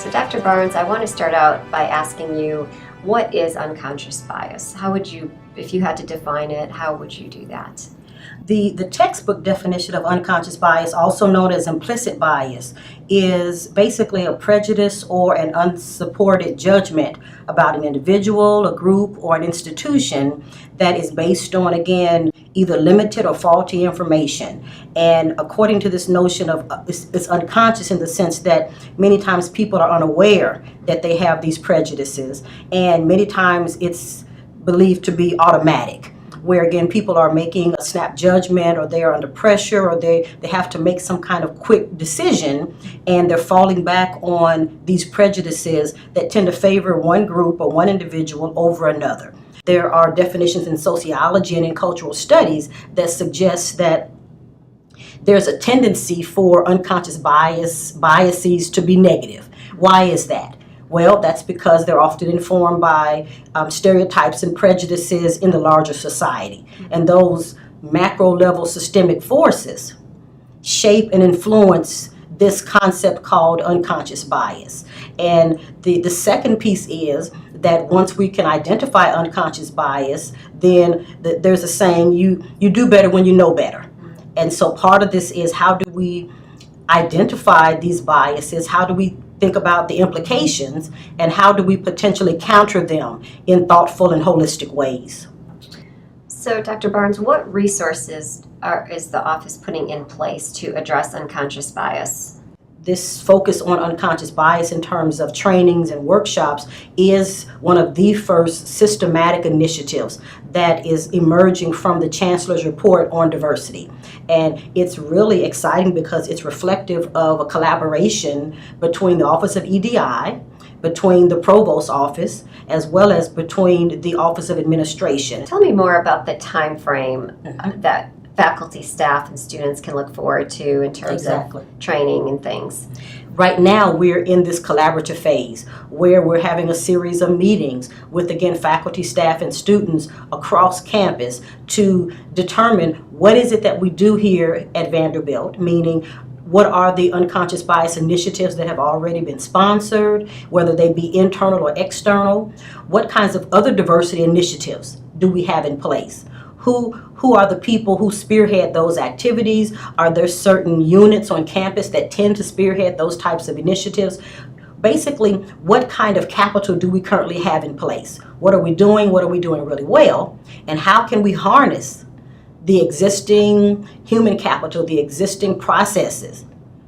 So Dr. Barnes, I want to start out by asking you, what is unconscious bias? How would you, if you had to define it, how would you do that? The textbook definition of unconscious bias, also known as implicit bias, is basically a prejudice or an unsupported judgment about an individual, a group, or an institution that is based on, again, either limited or faulty information. And according to this notion of it's unconscious in the sense that many times people are unaware that they have these prejudices, and many times it's believed to be automatic, where again people are making a snap judgment, or they are under pressure, or they have to make some kind of quick decision, and they're falling back on these prejudices that tend to favor one group or one individual over another. There are definitions in sociology and in cultural studies that suggest that there's a tendency for unconscious biases to be negative. Why is that? Well, that's because they're often informed by stereotypes and prejudices in the larger society. And those macro-level systemic forces shape and influence this concept called unconscious bias. And the second piece is that once we can identify unconscious bias, then there's a saying, you do better when you know better. And so part of this is, how do we identify these biases? How do we think about the implications, and how do we potentially counter them in thoughtful and holistic ways? So Dr. Barnes, what resources is the office putting in place to address unconscious bias? This focus on unconscious bias in terms of trainings and workshops is one of the first systematic initiatives that is emerging from the Chancellor's report on diversity. And it's really exciting because it's reflective of a collaboration between the Office of EDI, between the Provost's office, as well as between the Office of Administration. Tell me more about the time frame that faculty, staff, and students can look forward to in terms of training and things. Right now, we're in this collaborative phase where we're having a series of meetings with, again, faculty, staff, and students across campus to determine what is it that we do here at Vanderbilt, meaning what are the unconscious bias initiatives that have already been sponsored, whether they be internal or external. What kinds of other diversity initiatives do we have in place? Who are the people who spearhead those activities? Are there certain units on campus that tend to spearhead those types of initiatives? Basically, what kind of capital do we currently have in place? What are we doing? What are we doing really well? And how can we harness the existing human capital, the existing processes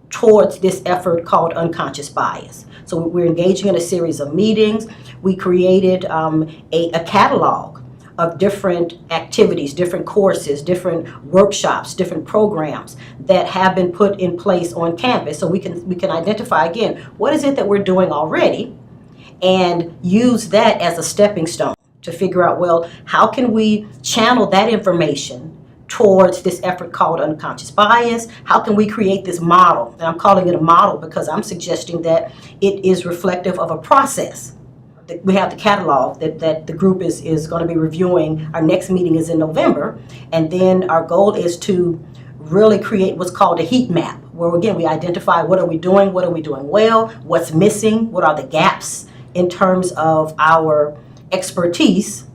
towards this effort called unconscious bias? So we're engaging in a series of meetings. We created a catalog of different activities, different courses, different workshops, different programs that have been put in place on campus, so we can identify, again, what is it that we're doing already, and use that as a stepping stone to figure out, well, how can we channel that information towards this effort called unconscious bias? How can we create this model? And I'm calling it a model because I'm suggesting that it is reflective of a process. We have the catalog that the group is going to be reviewing. Our next meeting is in November, and then our goal is to really create what's called a heat map, where again we identify what are we doing well, what's missing, what are the gaps in terms of our expertise,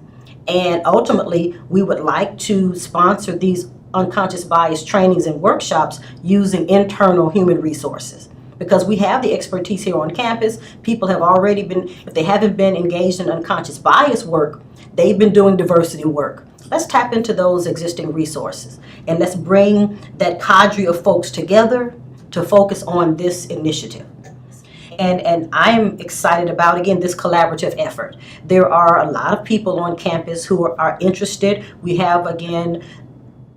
and ultimately we would like to sponsor these unconscious bias trainings and workshops using internal human resources. Because we have the expertise here on campus. People have already been, if they haven't been engaged in unconscious bias work, they've been doing diversity work. Let's tap into those existing resources, and let's bring that cadre of folks together to focus on this initiative. And I'm excited about, again, this collaborative effort. There are a lot of people on campus who are interested. We have, again,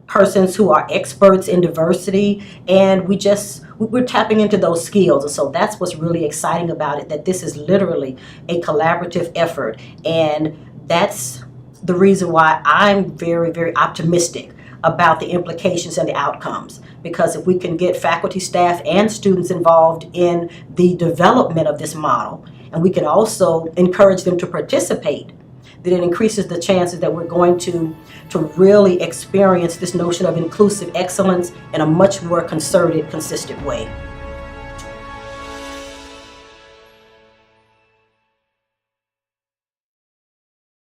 persons who are experts in diversity, and we're tapping into those skills. And so that's what's really exciting about it, that this is literally a collaborative effort. And that's the reason why I'm very, very optimistic about the implications and the outcomes. Because if we can get faculty, staff, and students involved in the development of this model, and we can also encourage them to participate, then it increases the chances that we're going to really experience this notion of inclusive excellence in a much more concerted, consistent way.